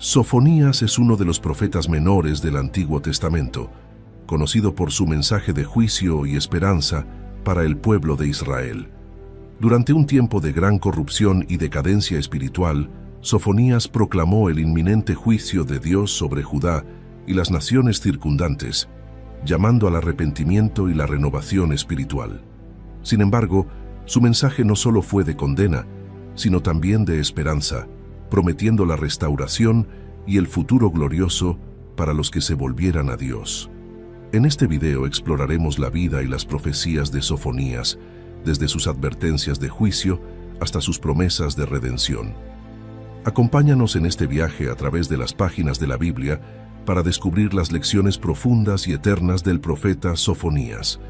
Sofonías es uno de los profetas menores del Antiguo Testamento, conocido por su mensaje de juicio y esperanza para el pueblo de Israel. Durante un tiempo de gran corrupción y decadencia espiritual, Sofonías proclamó el inminente juicio de Dios sobre Judá y las naciones circundantes, llamando al arrepentimiento y la renovación espiritual. Sin embargo, su mensaje no solo fue de condena, sino también de esperanza, prometiendo la restauración y el futuro glorioso para los que se volvieran a Dios. En este video exploraremos la vida y las profecías de Sofonías, desde sus advertencias de juicio hasta sus promesas de redención. Acompáñanos en este viaje a través de las páginas de la Biblia para descubrir las lecciones profundas y eternas del profeta Sofonías.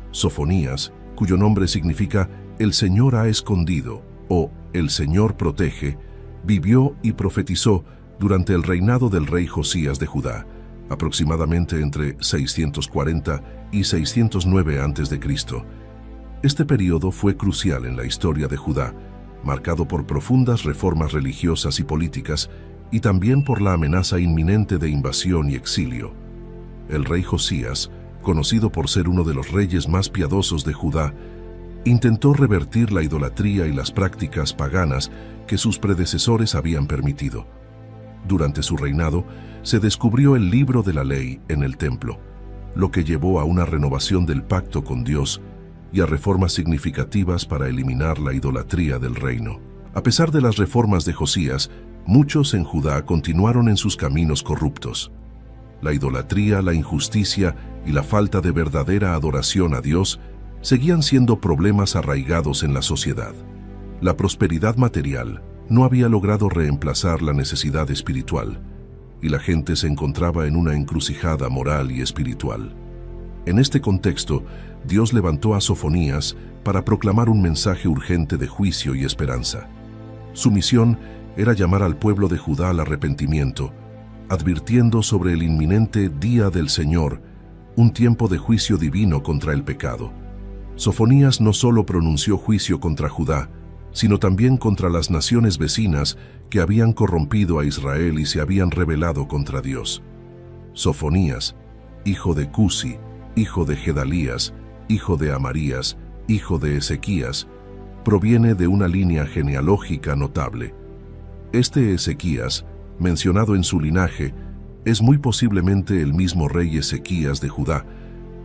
Sofonías, cuyo nombre significa «El Señor ha escondido» o «El Señor protege», vivió y profetizó durante el reinado del rey Josías de Judá, aproximadamente entre 640 y 609 a.C. Este periodo fue crucial en la historia de Judá, marcado por profundas reformas religiosas y políticas y también por la amenaza inminente de invasión y exilio. El rey Josías, conocido por ser uno de los reyes más piadosos de Judá, intentó revertir la idolatría y las prácticas paganas que sus predecesores habían permitido. Durante su reinado, se descubrió el libro de la ley en el templo, lo que llevó a una renovación del pacto con Dios y a reformas significativas para eliminar la idolatría del reino. A pesar de las reformas de Josías, muchos en Judá continuaron en sus caminos corruptos. La idolatría, la injusticia y la falta de verdadera adoración a Dios seguían siendo problemas arraigados en la sociedad. La prosperidad material no había logrado reemplazar la necesidad espiritual, y la gente se encontraba en una encrucijada moral y espiritual. En este contexto, Dios levantó a Sofonías para proclamar un mensaje urgente de juicio y esperanza. Su misión era llamar al pueblo de Judá al arrepentimiento, advirtiendo sobre el inminente día del Señor, un tiempo de juicio divino contra el pecado. Sofonías no solo pronunció juicio contra Judá, sino también contra las naciones vecinas que habían corrompido a Israel y se habían rebelado contra Dios. Sofonías, hijo de Cusi, hijo de Gedalías, hijo de Amarías, hijo de Ezequías, proviene de una línea genealógica notable. Este Ezequías, mencionado en su linaje, es muy posiblemente el mismo rey Ezequías de Judá,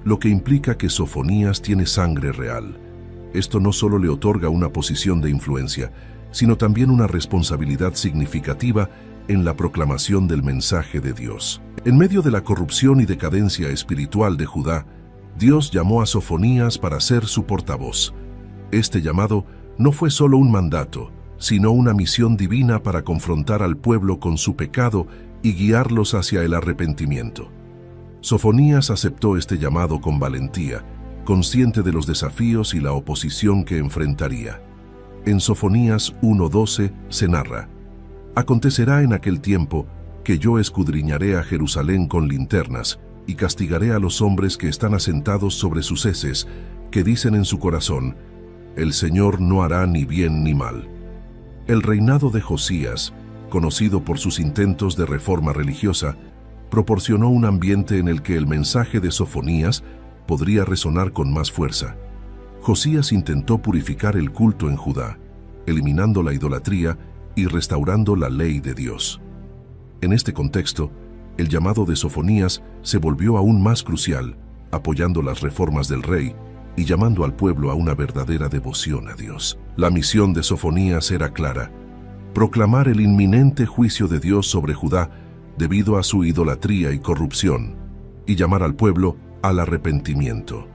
lo que implica que Sofonías tiene sangre real. Esto no solo le otorga una posición de influencia, sino también una responsabilidad significativa en la proclamación del mensaje de Dios. En medio de la corrupción y decadencia espiritual de Judá, Dios llamó a Sofonías para ser su portavoz. Este llamado no fue solo un mandato, sino una misión divina para confrontar al pueblo con su pecado y guiarlos hacia el arrepentimiento. Sofonías aceptó este llamado con valentía, consciente de los desafíos y la oposición que enfrentaría. En Sofonías 1:12 se narra: «Acontecerá en aquel tiempo que yo escudriñaré a Jerusalén con linternas y castigaré a los hombres que están asentados sobre sus heces, que dicen en su corazón, el Señor no hará ni bien ni mal». El reinado de Josías, conocido por sus intentos de reforma religiosa, proporcionó un ambiente en el que el mensaje de Sofonías podría resonar con más fuerza. Josías intentó purificar el culto en Judá, eliminando la idolatría y restaurando la ley de Dios. En este contexto, el llamado de Sofonías se volvió aún más crucial, apoyando las reformas del rey y llamando al pueblo a una verdadera devoción a Dios. La misión de Sofonías era clara: proclamar el inminente juicio de Dios sobre Judá debido a su idolatría y corrupción, y llamar al pueblo al arrepentimiento.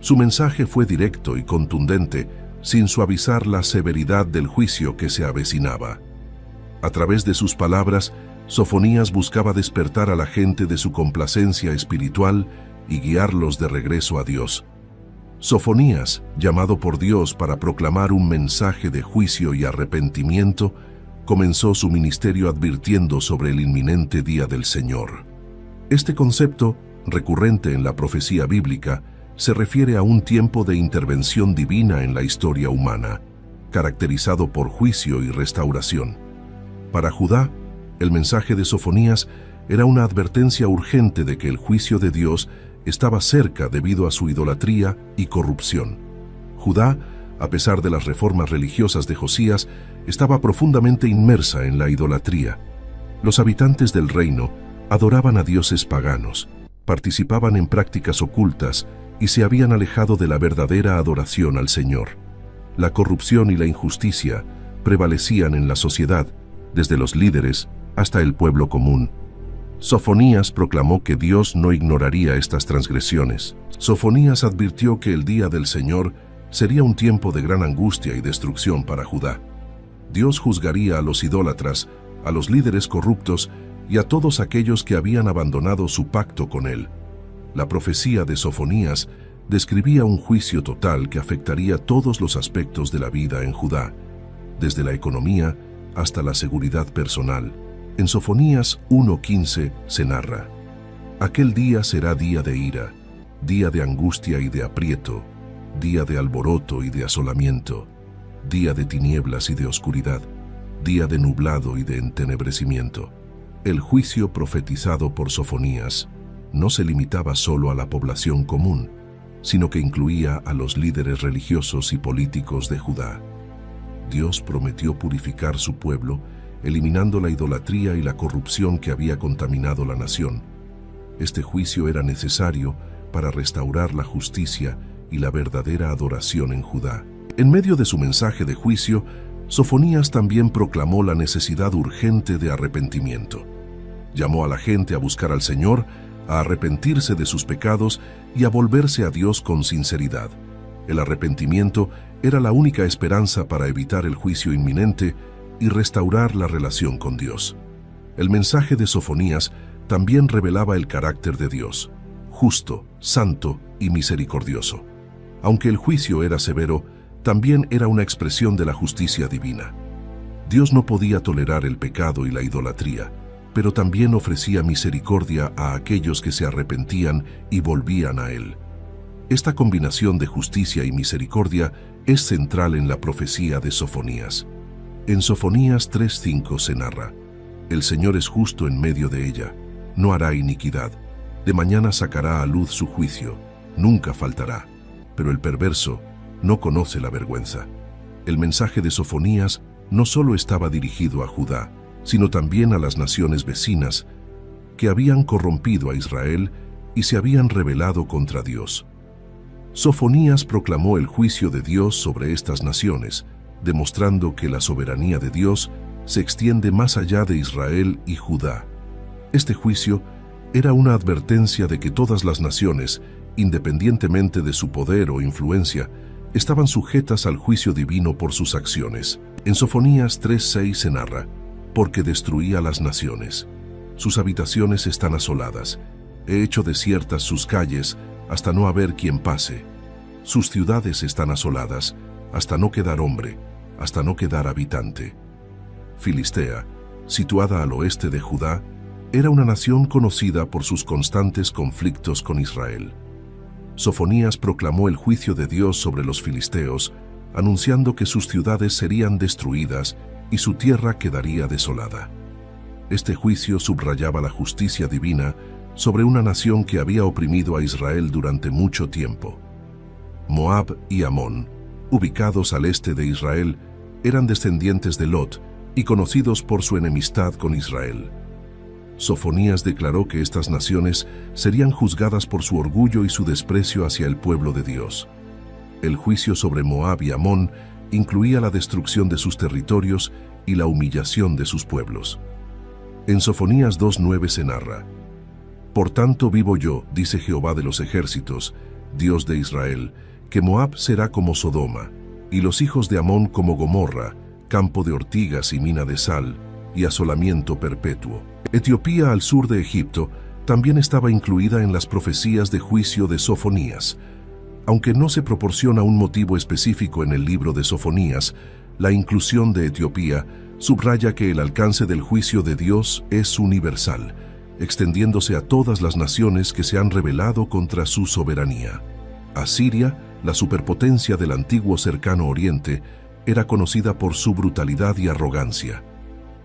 Su mensaje fue directo y contundente, sin suavizar la severidad del juicio que se avecinaba. A través de sus palabras, Sofonías buscaba despertar a la gente de su complacencia espiritual y guiarlos de regreso a Dios. Sofonías, llamado por Dios para proclamar un mensaje de juicio y arrepentimiento, comenzó su ministerio advirtiendo sobre el inminente día del Señor. Este concepto, recurrente en la profecía bíblica, se refiere a un tiempo de intervención divina en la historia humana, caracterizado por juicio y restauración. Para Judá, El mensaje de Sofonías era una advertencia urgente de que el juicio de Dios estaba cerca debido a su idolatría y corrupción. Judá, a pesar de las reformas religiosas de Josías, estaba profundamente inmersa en la idolatría. Los habitantes del reino adoraban a dioses paganos, participaban en prácticas ocultas y se habían alejado de la verdadera adoración al Señor. La corrupción y la injusticia prevalecían en la sociedad, desde los líderes hasta el pueblo común. Sofonías proclamó que Dios no ignoraría estas transgresiones. Sofonías advirtió que el día del Señor sería un tiempo de gran angustia y destrucción para Judá. Dios juzgaría a los idólatras, a los líderes corruptos y a todos aquellos que habían abandonado su pacto con Él. La profecía de Sofonías describía un juicio total que afectaría todos los aspectos de la vida en Judá, desde la economía hasta la seguridad personal. En Sofonías 1:15 se narra: «Aquel día será día de ira, día de angustia y de aprieto, día de alboroto y de asolamiento, día de tinieblas y de oscuridad, día de nublado y de entenebrecimiento». El juicio profetizado por Sofonías no se limitaba solo a la población común, sino que incluía a los líderes religiosos y políticos de Judá. Dios prometió purificar su pueblo, eliminando la idolatría y la corrupción que había contaminado la nación. Este juicio era necesario para restaurar la justicia y la verdadera adoración en Judá. En medio de su mensaje de juicio, Sofonías también proclamó la necesidad urgente de arrepentimiento. Llamó a la gente a buscar al Señor, a arrepentirse de sus pecados y a volverse a Dios con sinceridad. El arrepentimiento era la única esperanza para evitar el juicio inminente y restaurar la relación con Dios. El mensaje de Sofonías también revelaba el carácter de Dios, justo, santo y misericordioso. Aunque el juicio era severo, también era una expresión de la justicia divina. Dios no podía tolerar el pecado y la idolatría, pero también ofrecía misericordia a aquellos que se arrepentían y volvían a Él. Esta combinación de justicia y misericordia es central en la profecía de Sofonías. En Sofonías 3:5 se narra: «El Señor es justo en medio de ella, no hará iniquidad, de mañana sacará a luz su juicio, nunca faltará, pero el perverso no conoce la vergüenza». El mensaje de Sofonías no solo estaba dirigido a Judá, sino también a las naciones vecinas que habían corrompido a Israel y se habían rebelado contra Dios. Sofonías proclamó el juicio de Dios sobre estas naciones, demostrando que la soberanía de Dios se extiende más allá de Israel y Judá. Este juicio era una advertencia de que todas las naciones, independientemente de su poder o influencia, estaban sujetas al juicio divino por sus acciones. En Sofonías 3:6 se narra: «Porque destruía las naciones. Sus habitaciones están asoladas. He hecho desiertas sus calles hasta no haber quien pase. Sus ciudades están asoladas hasta no quedar hombre, hasta no quedar habitante». Filistea, situada al oeste de Judá, era una nación conocida por sus constantes conflictos con Israel. Sofonías proclamó el juicio de Dios sobre los filisteos, anunciando que sus ciudades serían destruidas y su tierra quedaría desolada. Este juicio subrayaba la justicia divina sobre una nación que había oprimido a Israel durante mucho tiempo. Moab y Amón, ubicados al este de Israel, eran descendientes de Lot y conocidos por su enemistad con Israel. Sofonías declaró que estas naciones serían juzgadas por su orgullo y su desprecio hacia el pueblo de Dios. El juicio sobre Moab y Amón incluía la destrucción de sus territorios y la humillación de sus pueblos. En Sofonías 2:9 se narra: «Por tanto vivo yo, dice Jehová de los ejércitos, Dios de Israel, que Moab será como Sodoma, y los hijos de Amón como Gomorra, campo de ortigas y mina de sal, y asolamiento perpetuo». Etiopía, al sur de Egipto, también estaba incluida en las profecías de juicio de Sofonías. Aunque no se proporciona un motivo específico en el libro de Sofonías, la inclusión de Etiopía subraya que el alcance del juicio de Dios es universal, extendiéndose a todas las naciones que se han rebelado contra su soberanía. Asiria, la superpotencia del antiguo cercano oriente, era conocida por su brutalidad y arrogancia.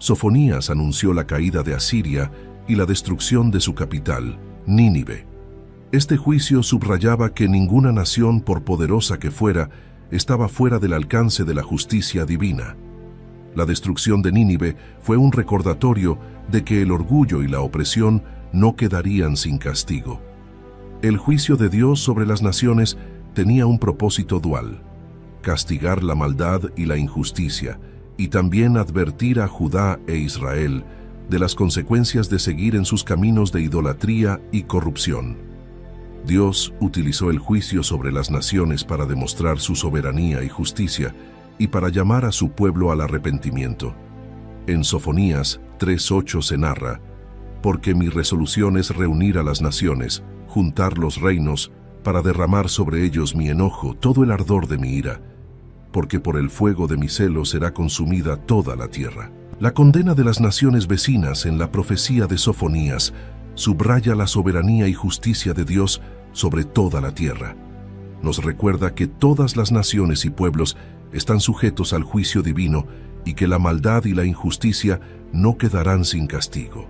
Sofonías anunció la caída de Asiria y la destrucción de su capital, Nínive. Este juicio subrayaba que ninguna nación, por poderosa que fuera, estaba fuera del alcance de la justicia divina. La destrucción de Nínive fue un recordatorio de que el orgullo y la opresión no quedarían sin castigo. El juicio de Dios sobre las naciones tenía un propósito dual: castigar la maldad y la injusticia, y también advertir a Judá e Israel de las consecuencias de seguir en sus caminos de idolatría y corrupción. Dios utilizó el juicio sobre las naciones para demostrar su soberanía y justicia y para llamar a su pueblo al arrepentimiento. En Sofonías 3:8 se narra: «Porque mi resolución es reunir a las naciones, juntar los reinos, para derramar sobre ellos mi enojo, todo el ardor de mi ira, porque por el fuego de mi celo será consumida toda la tierra». La condena de las naciones vecinas en la profecía de Sofonías subraya la soberanía y justicia de Dios sobre toda la tierra. Nos recuerda que todas las naciones y pueblos están sujetos al juicio divino y que la maldad y la injusticia no quedarán sin castigo.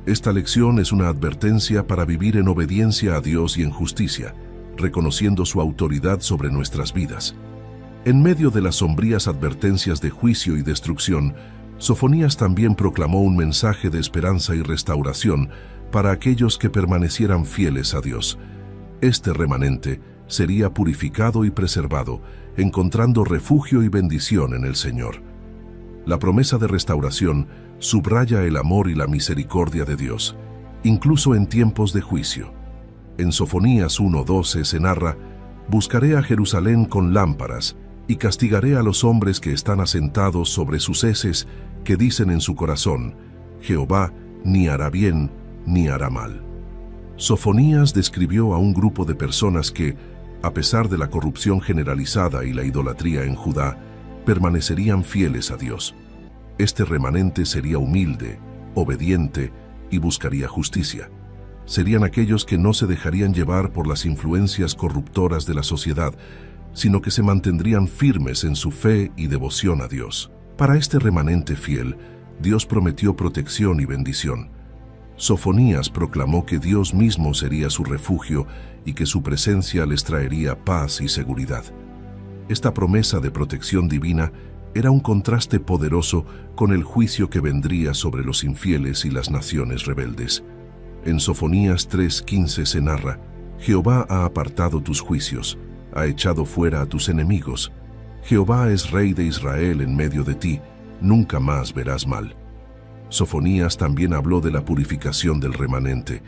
Esta lección es una advertencia para vivir en obediencia a Dios y en justicia, reconociendo su autoridad sobre nuestras vidas. En medio de las sombrías advertencias de juicio y destrucción, Sofonías también proclamó un mensaje de esperanza y restauración para aquellos que permanecieran fieles a Dios. Este remanente sería purificado y preservado, encontrando refugio y bendición en el Señor. La promesa de restauración subraya el amor y la misericordia de Dios, incluso en tiempos de juicio. En Sofonías 1:12 se narra: «Buscaré a Jerusalén con lámparas, y castigaré a los hombres que están asentados sobre sus heces, que dicen en su corazón: Jehová ni hará bien ni hará mal». Sofonías describió a un grupo de personas que, a pesar de la corrupción generalizada y la idolatría en Judá, permanecerían fieles a Dios. Este remanente sería humilde, obediente y buscaría justicia. Serían aquellos que no se dejarían llevar por las influencias corruptoras de la sociedad, sino que se mantendrían firmes en su fe y devoción a Dios. Para este remanente fiel, Dios prometió protección y bendición. Sofonías proclamó que Dios mismo sería su refugio y que su presencia les traería paz y seguridad. Esta promesa de protección divina era un contraste poderoso con el juicio que vendría sobre los infieles y las naciones rebeldes. En Sofonías 3:15 se narra: «Jehová ha apartado tus juicios, ha echado fuera a tus enemigos. Jehová es Rey de Israel en medio de ti, nunca más verás mal». Sofonías también habló de la purificación del remanente.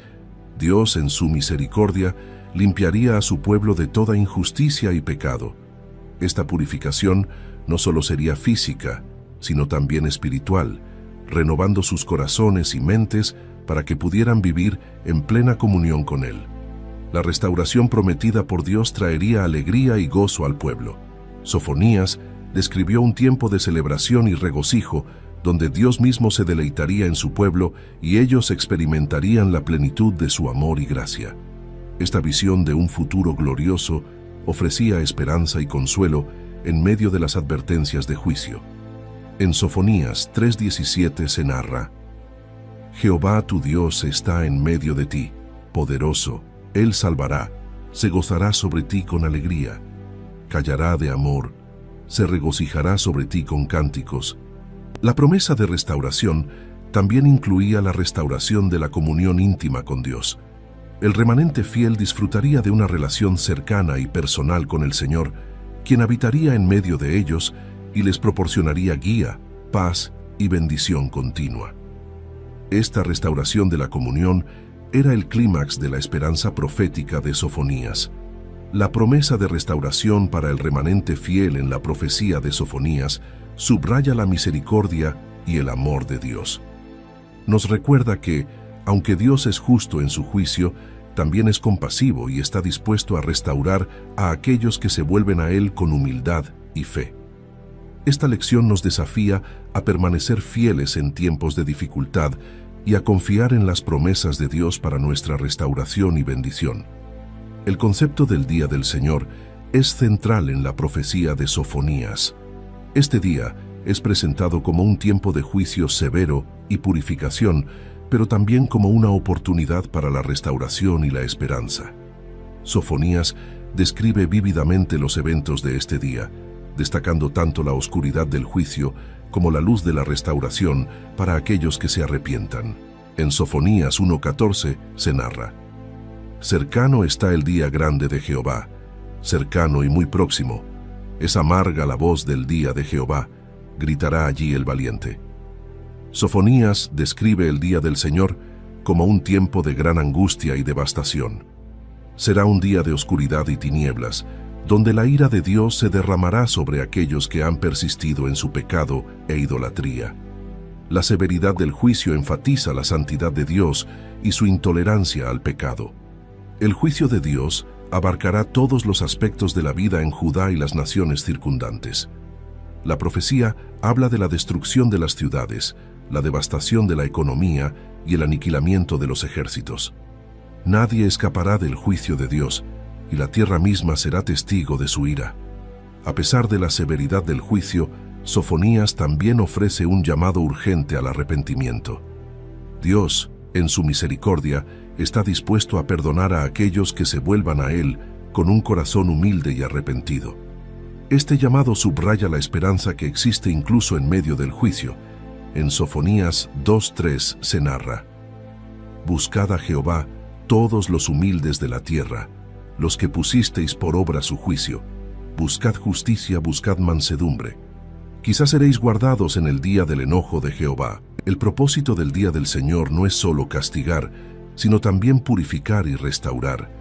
Dios, en su misericordia, limpiaría a su pueblo de toda injusticia y pecado. Esta purificación no solo sería física, sino también espiritual, renovando sus corazones y mentes para que pudieran vivir en plena comunión con Él. La restauración prometida por Dios traería alegría y gozo al pueblo. Sofonías describió un tiempo de celebración y regocijo, donde Dios mismo se deleitaría en su pueblo y ellos experimentarían la plenitud de su amor y gracia. Esta visión de un futuro glorioso ofrecía esperanza y consuelo en medio de las advertencias de juicio. En Sofonías 3:17 se narra: «Jehová tu Dios está en medio de ti, poderoso, Él salvará, se gozará sobre ti con alegría, callará de amor, se regocijará sobre ti con cánticos». La promesa de restauración también incluía la restauración de la comunión íntima con Dios. El remanente fiel disfrutaría de una relación cercana y personal con el Señor, quien habitaría en medio de ellos y les proporcionaría guía, paz y bendición continua. Esta restauración de la comunión era el clímax de la esperanza profética de Sofonías. La promesa de restauración para el remanente fiel en la profecía de Sofonías subraya la misericordia y el amor de Dios. Nos recuerda que, aunque Dios es justo en su juicio, también es compasivo y está dispuesto a restaurar a aquellos que se vuelven a Él con humildad y fe. Esta lección nos desafía a permanecer fieles en tiempos de dificultad y a confiar en las promesas de Dios para nuestra restauración y bendición. El concepto del Día del Señor es central en la profecía de Sofonías. Este día es presentado como un tiempo de juicio severo y purificación, pero también como una oportunidad para la restauración y la esperanza. Sofonías describe vívidamente los eventos de este día, destacando tanto la oscuridad del juicio como la luz de la restauración para aquellos que se arrepientan. En Sofonías 1:14 se narra: «Cercano está el día grande de Jehová, cercano y muy próximo. Es amarga la voz del día de Jehová, gritará allí el valiente». Sofonías describe el día del Señor como un tiempo de gran angustia y devastación. Será un día de oscuridad y tinieblas, donde la ira de Dios se derramará sobre aquellos que han persistido en su pecado e idolatría. La severidad del juicio enfatiza la santidad de Dios y su intolerancia al pecado. El juicio de Dios abarcará todos los aspectos de la vida en Judá y las naciones circundantes. La profecía habla de la destrucción de las ciudades, la devastación de la economía y el aniquilamiento de los ejércitos. Nadie escapará del juicio de Dios, y la tierra misma será testigo de su ira. A pesar de la severidad del juicio, Sofonías también ofrece un llamado urgente al arrepentimiento. Dios, en su misericordia, está dispuesto a perdonar a aquellos que se vuelvan a Él con un corazón humilde y arrepentido. Este llamado subraya la esperanza que existe incluso en medio del juicio. En Sofonías 2:3 se narra: «Buscad a Jehová todos los humildes de la tierra, los que pusisteis por obra su juicio. Buscad justicia, buscad mansedumbre. Quizás seréis guardados en el día del enojo de Jehová». El propósito del día del Señor no es solo castigar, sino también purificar y restaurar.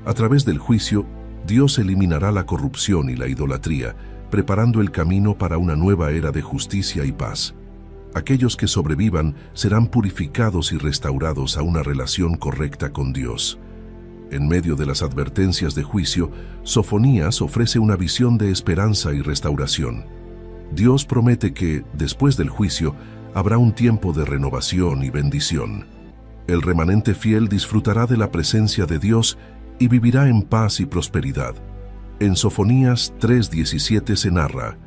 A través del juicio, Dios eliminará la corrupción y la idolatría, preparando el camino para una nueva era de justicia y paz. Aquellos que sobrevivan serán purificados y restaurados a una relación correcta con Dios. En medio de las advertencias de juicio, Sofonías ofrece una visión de esperanza y restauración. Dios promete que, después del juicio, habrá un tiempo de renovación y bendición. El remanente fiel disfrutará de la presencia de Dios y vivirá en paz y prosperidad. En Sofonías 3:17 se narra: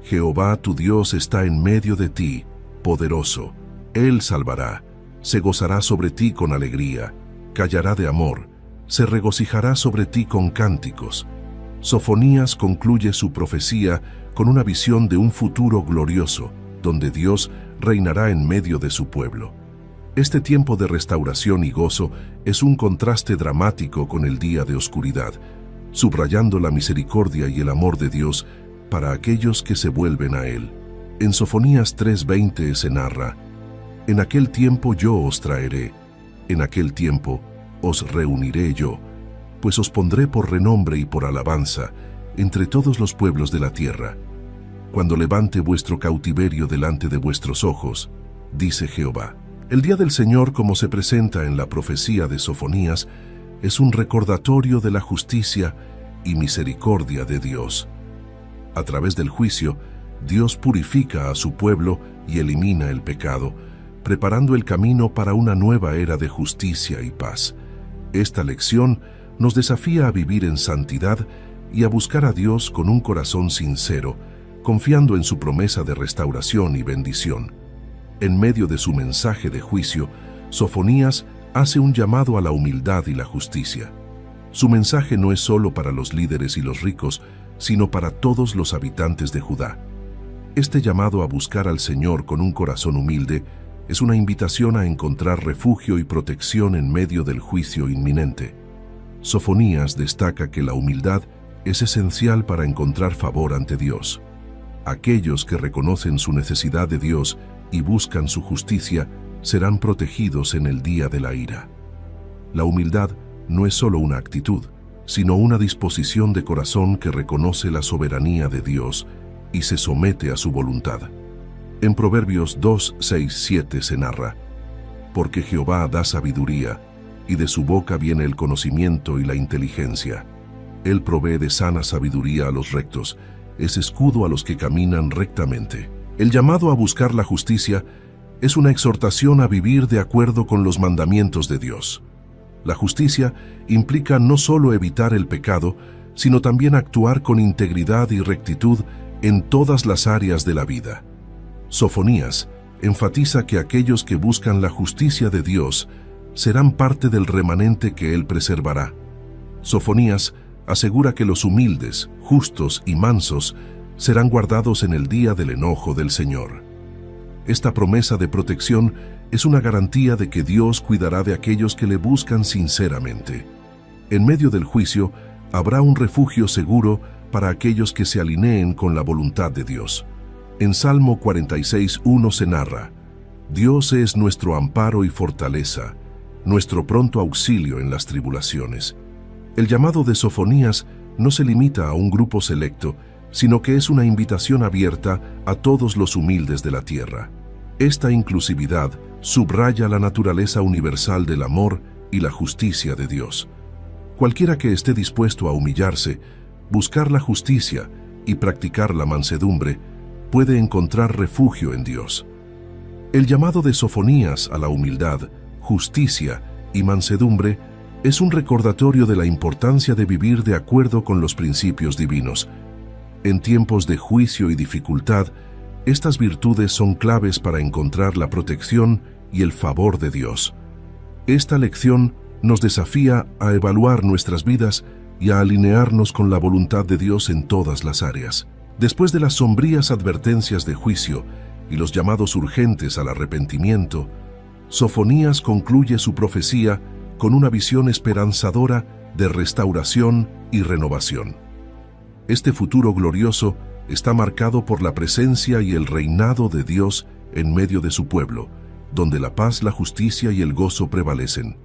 «Jehová tu Dios está en medio de ti, poderoso. Él salvará, se gozará sobre ti con alegría, callará de amor, se regocijará sobre ti con cánticos». Sofonías concluye su profecía con una visión de un futuro glorioso, donde Dios reinará en medio de su pueblo. Este tiempo de restauración y gozo es un contraste dramático con el día de oscuridad, subrayando la misericordia y el amor de Dios para aquellos que se vuelven a Él. En Sofonías 3:20 se narra: «En aquel tiempo yo os traeré, en aquel tiempo os reuniré yo, pues os pondré por renombre y por alabanza entre todos los pueblos de la tierra, cuando levante vuestro cautiverio delante de vuestros ojos, dice Jehová». El día del Señor, como se presenta en la profecía de Sofonías, es un recordatorio de la justicia y misericordia de Dios. A través del juicio, Dios purifica a su pueblo y elimina el pecado, preparando el camino para una nueva era de justicia y paz. Esta lección nos desafía a vivir en santidad y a buscar a Dios con un corazón sincero, confiando en su promesa de restauración y bendición. En medio de su mensaje de juicio, Sofonías hace un llamado a la humildad y la justicia. Su mensaje no es solo para los líderes y los ricos, sino para todos los habitantes de Judá. Este llamado a buscar al Señor con un corazón humilde es una invitación a encontrar refugio y protección en medio del juicio inminente. Sofonías destaca que la humildad es esencial para encontrar favor ante Dios. Aquellos que reconocen su necesidad de Dios y buscan su justicia serán protegidos en el día de la ira. La humildad no es solo una actitud, sino una disposición de corazón que reconoce la soberanía de Dios y se somete a su voluntad. En Proverbios 2:6-7 se narra: «Porque Jehová da sabiduría, y de su boca viene el conocimiento y la inteligencia. Él provee de sana sabiduría a los rectos, es escudo a los que caminan rectamente». El llamado a buscar la justicia es una exhortación a vivir de acuerdo con los mandamientos de Dios. La justicia implica no solo evitar el pecado, sino también actuar con integridad y rectitud en todas las áreas de la vida. Sofonías enfatiza que aquellos que buscan la justicia de Dios serán parte del remanente que Él preservará. Sofonías asegura que los humildes, justos y mansos serán guardados en el día del enojo del Señor. Esta promesa de protección es una garantía de que Dios cuidará de aquellos que le buscan sinceramente. En medio del juicio habrá un refugio seguro para aquellos que se alineen con la voluntad de Dios. En Salmo 46:1 se narra: Dios es nuestro amparo y fortaleza, nuestro pronto auxilio en las tribulaciones. El llamado de Sofonías no se limita a un grupo selecto, sino que es una invitación abierta a todos los humildes de la tierra. Esta inclusividad subraya la naturaleza universal del amor y la justicia de Dios. Cualquiera que esté dispuesto a humillarse, buscar la justicia y practicar la mansedumbre, puede encontrar refugio en Dios. El llamado de Sofonías a la humildad, justicia y mansedumbre es un recordatorio de la importancia de vivir de acuerdo con los principios divinos. En tiempos de juicio y dificultad, estas virtudes son claves para encontrar la protección y el favor de Dios. Esta lección nos desafía a evaluar nuestras vidas y a alinearnos con la voluntad de Dios en todas las áreas. Después de las sombrías advertencias de juicio y los llamados urgentes al arrepentimiento, Sofonías concluye su profecía con una visión esperanzadora de restauración y renovación. Este futuro glorioso está marcado por la presencia y el reinado de Dios en medio de su pueblo, donde la paz, la justicia y el gozo prevalecen.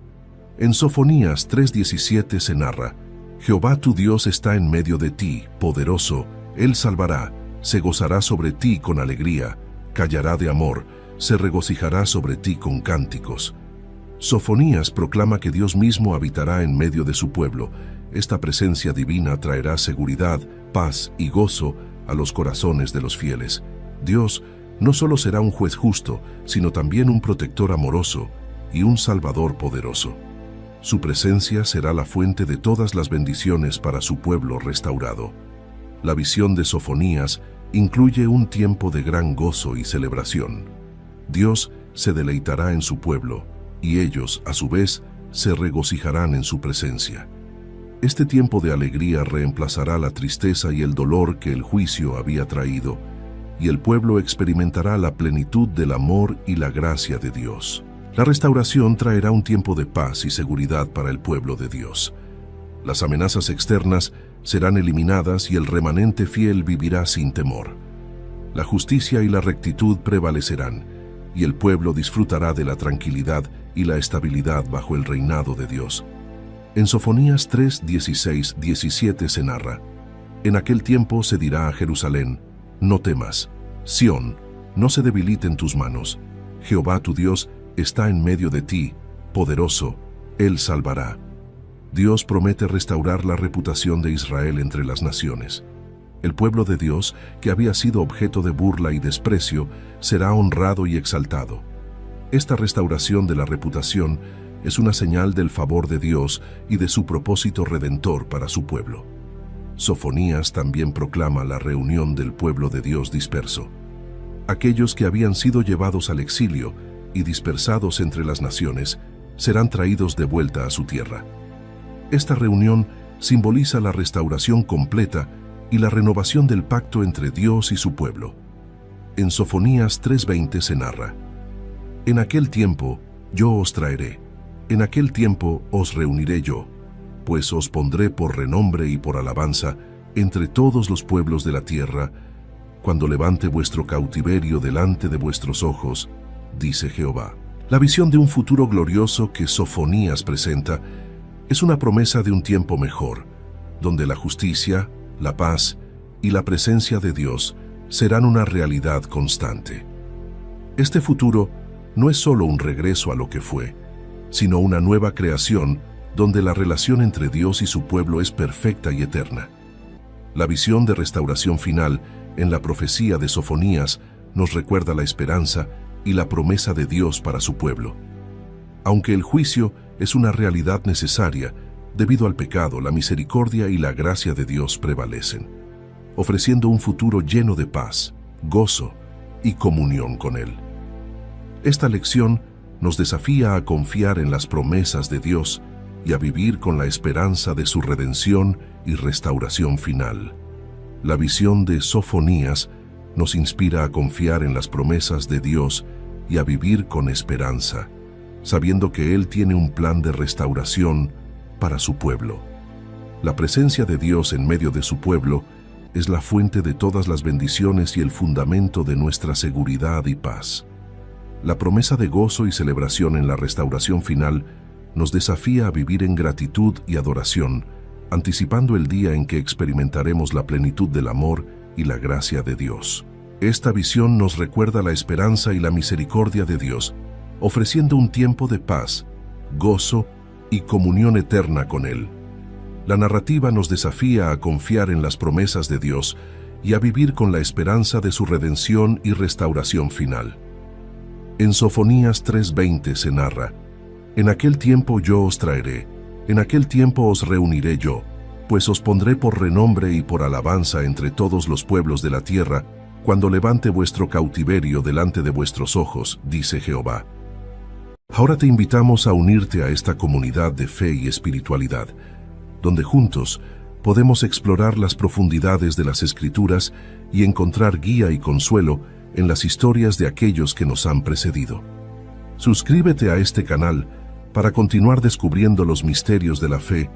En Sofonías 3:17 se narra: Jehová tu Dios está en medio de ti, poderoso, Él salvará, se gozará sobre ti con alegría, callará de amor, se regocijará sobre ti con cánticos. Sofonías proclama que Dios mismo habitará en medio de su pueblo. Esta presencia divina traerá seguridad, paz y gozo a los corazones de los fieles. Dios no solo será un juez justo, sino también un protector amoroso y un salvador poderoso. Su presencia será la fuente de todas las bendiciones para su pueblo restaurado. La visión de Sofonías incluye un tiempo de gran gozo y celebración. Dios se deleitará en su pueblo, y ellos, a su vez, se regocijarán en su presencia. Este tiempo de alegría reemplazará la tristeza y el dolor que el juicio había traído, y el pueblo experimentará la plenitud del amor y la gracia de Dios. La restauración traerá un tiempo de paz y seguridad para el pueblo de Dios. Las amenazas externas serán eliminadas y el remanente fiel vivirá sin temor. La justicia y la rectitud prevalecerán, y el pueblo disfrutará de la tranquilidad y la estabilidad bajo el reinado de Dios. En Sofonías 3:16-17 se narra: En aquel tiempo se dirá a Jerusalén: No temas, Sión, no se debiliten tus manos. Jehová tu Dios está en medio de ti, poderoso, Él salvará. Dios promete restaurar la reputación de Israel entre las naciones. El pueblo de Dios, que había sido objeto de burla y desprecio, será honrado y exaltado. Esta restauración de la reputación es una señal del favor de Dios y de su propósito redentor para su pueblo. Sofonías también proclama la reunión del pueblo de Dios disperso. Aquellos que habían sido llevados al exilio y dispersados entre las naciones serán traídos de vuelta a su tierra. Esta reunión simboliza la restauración completa y la renovación del pacto entre Dios y su pueblo. En Sofonías 3:20 se narra: En aquel tiempo yo os traeré, en aquel tiempo os reuniré yo, pues os pondré por renombre y por alabanza entre todos los pueblos de la tierra, cuando levante vuestro cautiverio delante de vuestros ojos, dice Jehová. La visión de un futuro glorioso que Sofonías presenta es una promesa de un tiempo mejor, donde la justicia, la paz y la presencia de Dios serán una realidad constante. Este futuro no es solo un regreso a lo que fue, sino una nueva creación donde la relación entre Dios y su pueblo es perfecta y eterna. La visión de restauración final en la profecía de Sofonías nos recuerda la esperanza y la promesa de Dios para su pueblo. Aunque el juicio es una realidad necesaria, debido al pecado, la misericordia y la gracia de Dios prevalecen. ofreciendo un futuro lleno de paz, gozo y comunión con Él. Esta lección nos desafía a confiar en las promesas de Dios y a vivir con la esperanza de su redención y restauración final. La visión de Sofonías nos inspira a confiar en las promesas de Dios y a vivir con esperanza, sabiendo que Él tiene un plan de restauración para su pueblo. La presencia de Dios en medio de su pueblo es la fuente de todas las bendiciones y el fundamento de nuestra seguridad y paz. La promesa de gozo y celebración en la restauración final nos desafía a vivir en gratitud y adoración, anticipando el día en que experimentaremos la plenitud del amor y la gracia de Dios. Esta visión nos recuerda la esperanza y la misericordia de Dios, ofreciendo un tiempo de paz, gozo y comunión eterna con Él. La narrativa nos desafía a confiar en las promesas de Dios y a vivir con la esperanza de su redención y restauración final. En Sofonías 3:20 se narra: «En aquel tiempo yo os traeré, en aquel tiempo os reuniré yo, pues os pondré por renombre y por alabanza entre todos los pueblos de la tierra, cuando levante vuestro cautiverio delante de vuestros ojos, dice Jehová». Ahora te invitamos a unirte a esta comunidad de fe y espiritualidad, donde juntos podemos explorar las profundidades de las Escrituras y encontrar guía y consuelo en las historias de aquellos que nos han precedido. Suscríbete a este canal para continuar descubriendo los misterios de la fe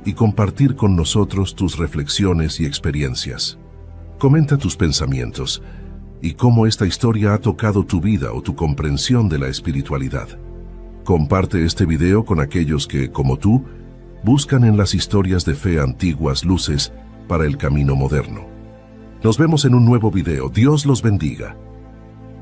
y compartir con nosotros tus reflexiones y experiencias. Comenta tus pensamientos y cómo esta historia ha tocado tu vida o tu comprensión de la espiritualidad. Comparte este video con aquellos que, como tú, buscan en las historias de fe antiguas luces para el camino moderno. Nos vemos en un nuevo video. Dios los bendiga.